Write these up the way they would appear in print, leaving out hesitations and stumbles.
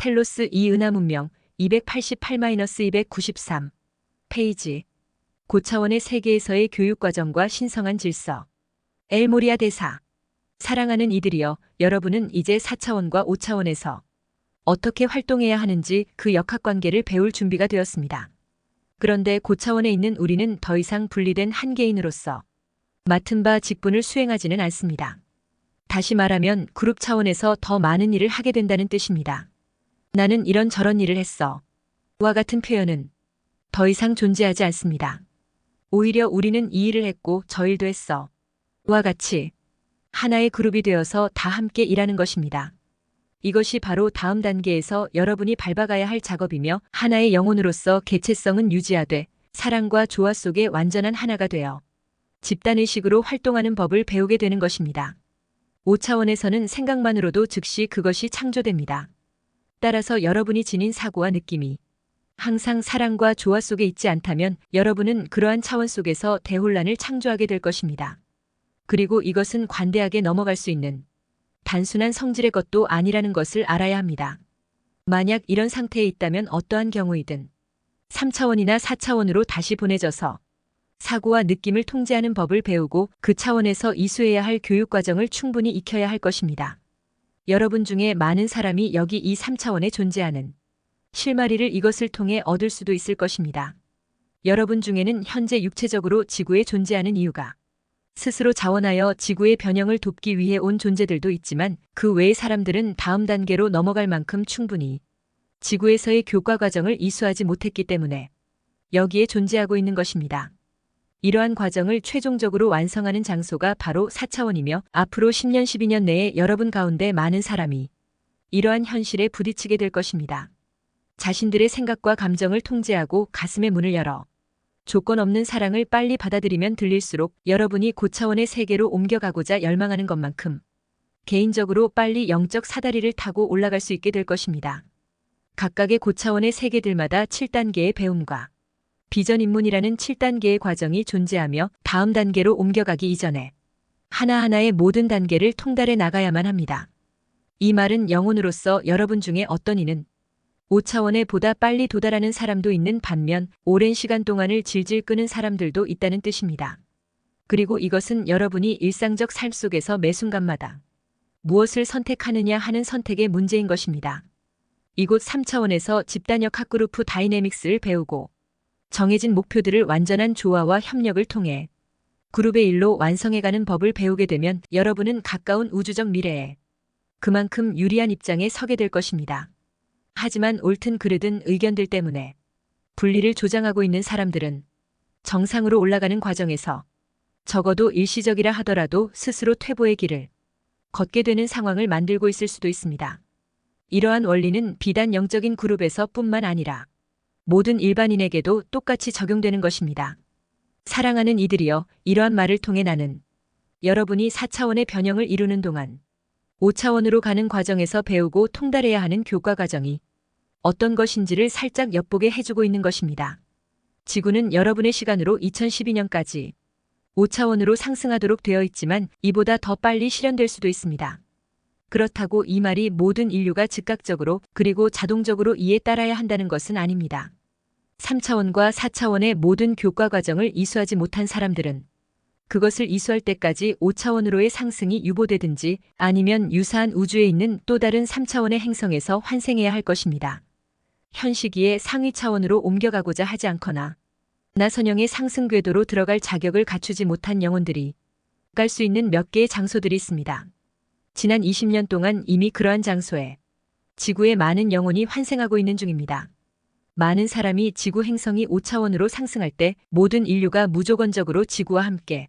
텔로스 이은하 문명 288-293 페이지. 고차원의 세계에서의 교육과정과 신성한 질서. 엘모리아 대사. 사랑하는 이들이여, 여러분은 이제 4차원과 5차원에서 어떻게 활동해야 하는지 그 역학관계를 배울 준비가 되었습니다. 그런데 고차원에 있는 우리는 더 이상 분리된 한 개인으로서 맡은 바 직분을 수행하지는 않습니다. 다시 말하면 그룹 차원에서 더 많은 일을 하게 된다는 뜻입니다. 나는 이런저런 일을 했어. 와 같은 표현은 더 이상 존재하지 않습니다. 오히려 우리는 이 일을 했고 저 일도 했어. 와 같이 하나의 그룹이 되어서 다 함께 일하는 것입니다. 이것이 바로 다음 단계에서 여러분이 밟아가야 할 작업이며 하나의 영혼으로서 개체성은 유지하되 사랑과 조화 속에 완전한 하나가 되어 집단의식으로 활동하는 법을 배우게 되는 것입니다. 5차원에서는 생각만으로도 즉시 그것이 창조됩니다. 따라서 여러분이 지닌 사고와 느낌이 항상 사랑과 조화 속에 있지 않다면 여러분은 그러한 차원 속에서 대혼란을 창조하게 될 것입니다. 그리고 이것은 관대하게 넘어갈 수 있는 단순한 성질의 것도 아니라는 것을 알아야 합니다. 만약 이런 상태에 있다면 어떠한 경우이든 3차원이나 4차원으로 다시 보내져서 사고와 느낌을 통제하는 법을 배우고 그 차원에서 이수해야 할 교육과정을 충분히 익혀야 할 것입니다. 여러분 중에 많은 사람이 여기 이 3차원에 존재하는 실마리를 이것을 통해 얻을 수도 있을 것입니다. 여러분 중에는 현재 육체적으로 지구에 존재하는 이유가 스스로 자원하여 지구의 변형을 돕기 위해 온 존재들도 있지만 그 외의 사람들은 다음 단계로 넘어갈 만큼 충분히 지구에서의 교과 과정을 이수하지 못했기 때문에 여기에 존재하고 있는 것입니다. 이러한 과정을 최종적으로 완성하는 장소가 바로 4차원이며 앞으로 10년, 12년 내에 여러분 가운데 많은 사람이 이러한 현실에 부딪히게 될 것입니다. 자신들의 생각과 감정을 통제하고 가슴의 문을 열어 조건 없는 사랑을 빨리 받아들이면 들릴수록 여러분이 고차원의 세계로 옮겨가고자 열망하는 것만큼 개인적으로 빨리 영적 사다리를 타고 올라갈 수 있게 될 것입니다. 각각의 고차원의 세계들마다 7단계의 배움과 비전 입문이라는 7단계의 과정이 존재하며 다음 단계로 옮겨가기 이전에 하나하나의 모든 단계를 통달해 나가야만 합니다. 이 말은 영혼으로서 여러분 중에 어떤 이는 5차원에 보다 빨리 도달하는 사람도 있는 반면 오랜 시간 동안을 질질 끄는 사람들도 있다는 뜻입니다. 그리고 이것은 여러분이 일상적 삶 속에서 매 순간마다 무엇을 선택하느냐 하는 선택의 문제인 것입니다. 이곳 3차원에서 집단역 학그루프 다이내믹스를 배우고 정해진 목표들을 완전한 조화와 협력을 통해 그룹의 일로 완성해가는 법을 배우게 되면 여러분은 가까운 우주적 미래에 그만큼 유리한 입장에 서게 될 것입니다. 하지만 옳든 그르든 의견들 때문에 분리를 조장하고 있는 사람들은 정상으로 올라가는 과정에서 적어도 일시적이라 하더라도 스스로 퇴보의 길을 걷게 되는 상황을 만들고 있을 수도 있습니다. 이러한 원리는 비단 영적인 그룹에서 뿐만 아니라 모든 일반인에게도 똑같이 적용되는 것입니다. 사랑하는 이들이여, 이러한 말을 통해 나는 여러분이 4차원의 변형을 이루는 동안 5차원으로 가는 과정에서 배우고 통달해야 하는 교과 과정이 어떤 것인지를 살짝 엿보게 해주고 있는 것입니다. 지구는 여러분의 시간으로 2012년까지 5차원으로 상승하도록 되어 있지만 이보다 더 빨리 실현될 수도 있습니다. 그렇다고 이 말이 모든 인류가 즉각적으로 그리고 자동적으로 이에 따라야 한다는 것은 아닙니다. 3차원과 4차원의 모든 교과 과정을 이수하지 못한 사람들은 그것을 이수할 때까지 5차원으로의 상승이 유보되든지 아니면 유사한 우주에 있는 또 다른 3차원의 행성에서 환생해야 할 것입니다. 현 시기에 상위 차원으로 옮겨가고자 하지 않거나 나선형의 상승 궤도로 들어갈 자격을 갖추지 못한 영혼들이 갈 수 있는 몇 개의 장소들이 있습니다. 지난 20년 동안 이미 그러한 장소에 지구의 많은 영혼이 환생하고 있는 중입니다. 많은 사람이 지구 행성이 5차원으로 상승할 때 모든 인류가 무조건적으로 지구와 함께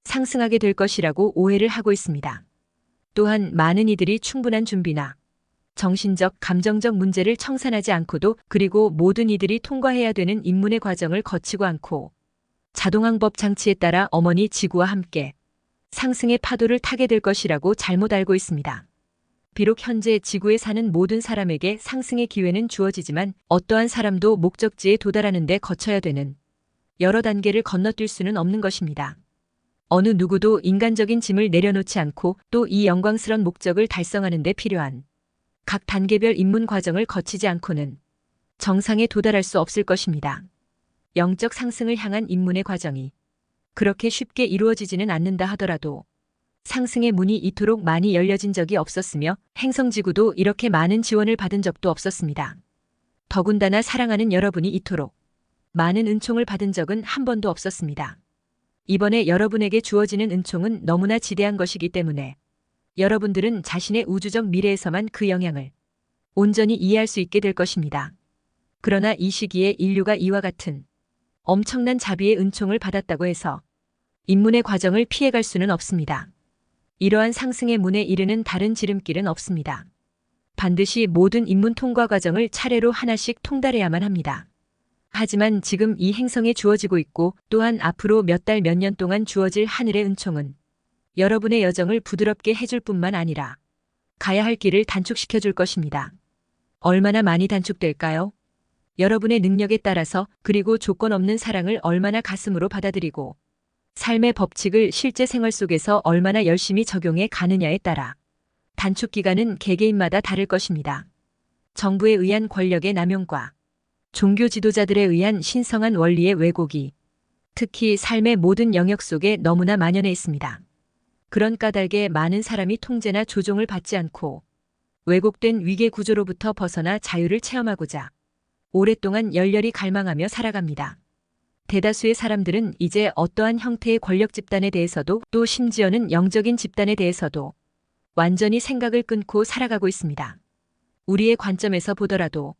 상승하게 될 것이라고 오해를 하고 있습니다. 또한 많은 이들이 충분한 준비나 정신적, 감정적 문제를 청산하지 않고도 그리고 모든 이들이 통과해야 되는 입문의 과정을 거치고 않고 자동항법 장치에 따라 어머니 지구와 함께 상승의 파도를 타게 될 것이라고 잘못 알고 있습니다. 비록 현재 지구에 사는 모든 사람에게 상승의 기회는 주어지지만 어떠한 사람도 목적지에 도달하는 데 거쳐야 되는 여러 단계를 건너뛸 수는 없는 것입니다. 어느 누구도 인간적인 짐을 내려놓지 않고 또 이 영광스런 목적을 달성하는 데 필요한 각 단계별 입문 과정을 거치지 않고는 정상에 도달할 수 없을 것입니다. 영적 상승을 향한 입문의 과정이 그렇게 쉽게 이루어지지는 않는다 하더라도 상승의 문이 이토록 많이 열려진 적이 없었으며 행성지구도 이렇게 많은 지원을 받은 적도 없었습니다. 더군다나 사랑하는 여러분이 이토록 많은 은총을 받은 적은 한 번도 없었습니다. 이번에 여러분에게 주어지는 은총은 너무나 지대한 것이기 때문에 여러분들은 자신의 우주적 미래에서만 그 영향을 온전히 이해할 수 있게 될 것입니다. 그러나 이 시기에 인류가 이와 같은 엄청난 자비의 은총을 받았다고 해서 입문의 과정을 피해갈 수는 없습니다. 이러한 상승의 문에 이르는 다른 지름길은 없습니다. 반드시 모든 입문 통과 과정을 차례로 하나씩 통달해야만 합니다. 하지만 지금 이 행성에 주어지고 있고 또한 앞으로 몇 달 몇 년 동안 주어질 하늘의 은총은 여러분의 여정을 부드럽게 해줄 뿐만 아니라 가야 할 길을 단축시켜 줄 것입니다. 얼마나 많이 단축될까요? 여러분의 능력에 따라서 그리고 조건 없는 사랑을 얼마나 가슴으로 받아들이고 삶의 법칙을 실제 생활 속에서 얼마나 열심히 적용해 가느냐에 따라 단축 기간은 개개인마다 다를 것입니다. 정부에 의한 권력의 남용과 종교 지도자들에 의한 신성한 원리의 왜곡이 특히 삶의 모든 영역 속에 너무나 만연해 있습니다. 그런 까닭에 많은 사람이 통제나 조종을 받지 않고 왜곡된 위계 구조로부터 벗어나 자유를 체험하고자 오랫동안 열렬히 갈망하며 살아갑니다. 대다수의 사람들은 이제 어떠한 형태의 권력 집단에 대해서도 또 심지어는 영적인 집단에 대해서도 완전히 생각을 끊고 살아가고 있습니다. 우리의 관점에서 보더라도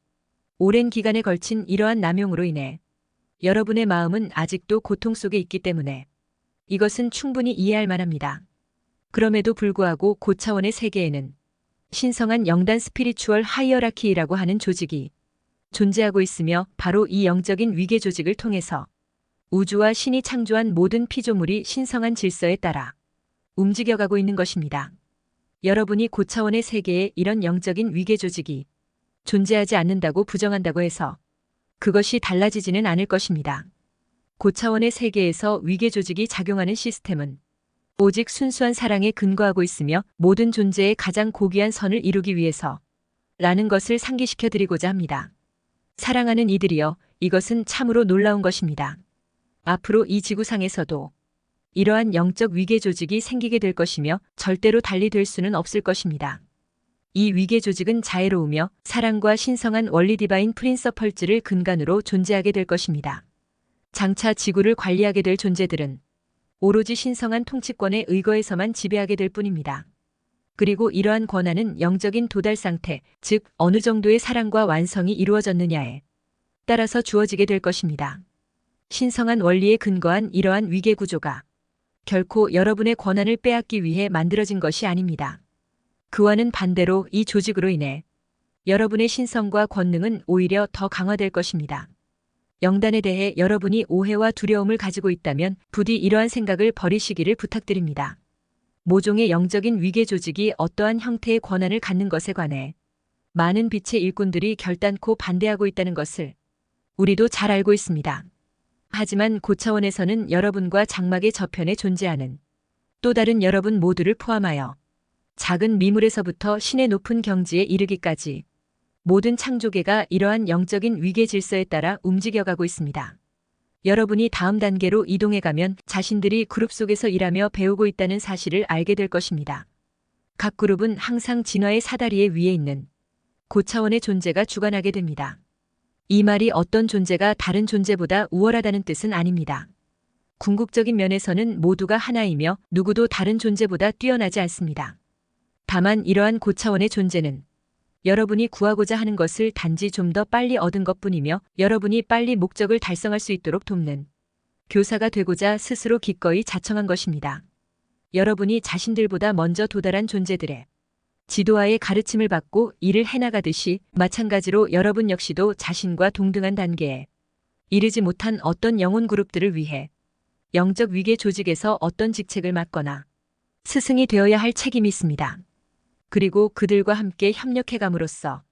오랜 기간에 걸친 이러한 남용으로 인해 여러분의 마음은 아직도 고통 속에 있기 때문에 이것은 충분히 이해할 만합니다. 그럼에도 불구하고 고차원의 세계에는 신성한 영단 스피리추얼 하이어라키라고 하는 조직이 존재하고 있으며 바로 이 영적인 위계 조직을 통해서 우주와 신이 창조한 모든 피조물이 신성한 질서에 따라 움직여가고 있는 것입니다. 여러분이 고차원의 세계에 이런 영적인 위계 조직이 존재하지 않는다고 부정한다고 해서 그것이 달라지지는 않을 것입니다. 고차원의 세계에서 위계 조직이 작용하는 시스템은 오직 순수한 사랑에 근거하고 있으며 모든 존재의 가장 고귀한 선을 이루기 위해서 라는 것을 상기시켜 드리고자 합니다. 사랑하는 이들이여, 이것은 참으로 놀라운 것입니다. 앞으로 이 지구상에서도 이러한 영적 위계 조직이 생기게 될 것이며 절대로 달리 될 수는 없을 것입니다. 이 위계 조직은 자애로우며 사랑과 신성한 원리 디바인 프린서펄즈를 근간으로 존재하게 될 것입니다. 장차 지구를 관리하게 될 존재들은 오로지 신성한 통치권의 의거에서만 지배하게 될 뿐입니다. 그리고 이러한 권한은 영적인 도달 상태, 즉 어느 정도의 사랑과 완성이 이루어졌느냐에 따라서 주어지게 될 것입니다. 신성한 원리에 근거한 이러한 위계 구조가 결코 여러분의 권한을 빼앗기 위해 만들어진 것이 아닙니다. 그와는 반대로 이 조직으로 인해 여러분의 신성과 권능은 오히려 더 강화될 것입니다. 영단에 대해 여러분이 오해와 두려움을 가지고 있다면 부디 이러한 생각을 버리시기를 부탁드립니다. 모종의 영적인 위계 조직이 어떠한 형태의 권한을 갖는 것에 관해 많은 빛의 일꾼들이 결단코 반대하고 있다는 것을 우리도 잘 알고 있습니다. 하지만 고차원에서는 여러분과 장막의 저편에 존재하는 또 다른 여러분 모두를 포함하여 작은 미물에서부터 신의 높은 경지에 이르기까지 모든 창조계가 이러한 영적인 위계 질서에 따라 움직여가고 있습니다. 여러분이 다음 단계로 이동해가면 자신들이 그룹 속에서 일하며 배우고 있다는 사실을 알게 될 것입니다. 각 그룹은 항상 진화의 사다리에 위에 있는 고차원의 존재가 주관하게 됩니다. 이 말이 어떤 존재가 다른 존재보다 우월하다는 뜻은 아닙니다. 궁극적인 면에서는 모두가 하나이며 누구도 다른 존재보다 뛰어나지 않습니다. 다만 이러한 고차원의 존재는 여러분이 구하고자 하는 것을 단지 좀 더 빨리 얻은 것뿐이며 여러분이 빨리 목적을 달성할 수 있도록 돕는 교사가 되고자 스스로 기꺼이 자청한 것입니다. 여러분이 자신들보다 먼저 도달한 존재들의 지도하에 가르침을 받고 일을 해나가듯이 마찬가지로 여러분 역시도 자신과 동등한 단계에 이르지 못한 어떤 영혼 그룹들을 위해 영적 위계 조직에서 어떤 직책을 맡거나 스승이 되어야 할 책임이 있습니다. 그리고 그들과 함께 협력해감으로써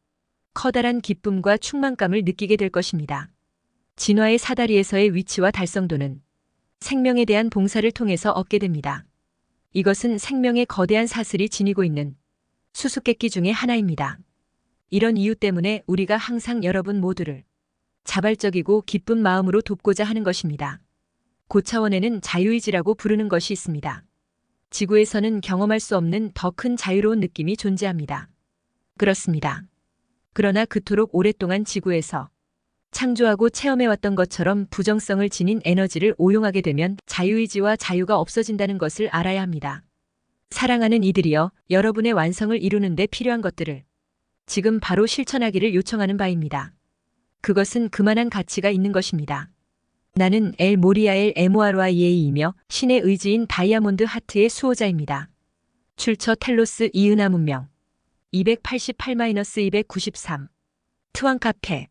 커다란 기쁨과 충만감을 느끼게 될 것입니다. 진화의 사다리에서의 위치와 달성도는 생명에 대한 봉사를 통해서 얻게 됩니다. 이것은 생명의 거대한 사슬이 지니고 있는 수수께끼 중의 하나입니다. 이런 이유 때문에 우리가 항상 여러분 모두를 자발적이고 기쁜 마음으로 돕고자 하는 것입니다. 고차원에는 자유의지라고 부르는 것이 있습니다. 지구에서는 경험할 수 없는 더 큰 자유로운 느낌이 존재합니다. 그렇습니다. 그러나 그토록 오랫동안 지구에서 창조하고 체험해왔던 것처럼 부정성을 지닌 에너지를 오용하게 되면 자유의지와 자유가 없어진다는 것을 알아야 합니다. 사랑하는 이들이여, 여러분의 완성을 이루는 데 필요한 것들을 지금 바로 실천하기를 요청하는 바입니다. 그것은 그만한 가치가 있는 것입니다. 나는 엘 모리아엘 MORYA이며 신의 의지인 다이아몬드 하트의 수호자입니다. 출처 텔로스 이은하 문명 288-293 트왕카페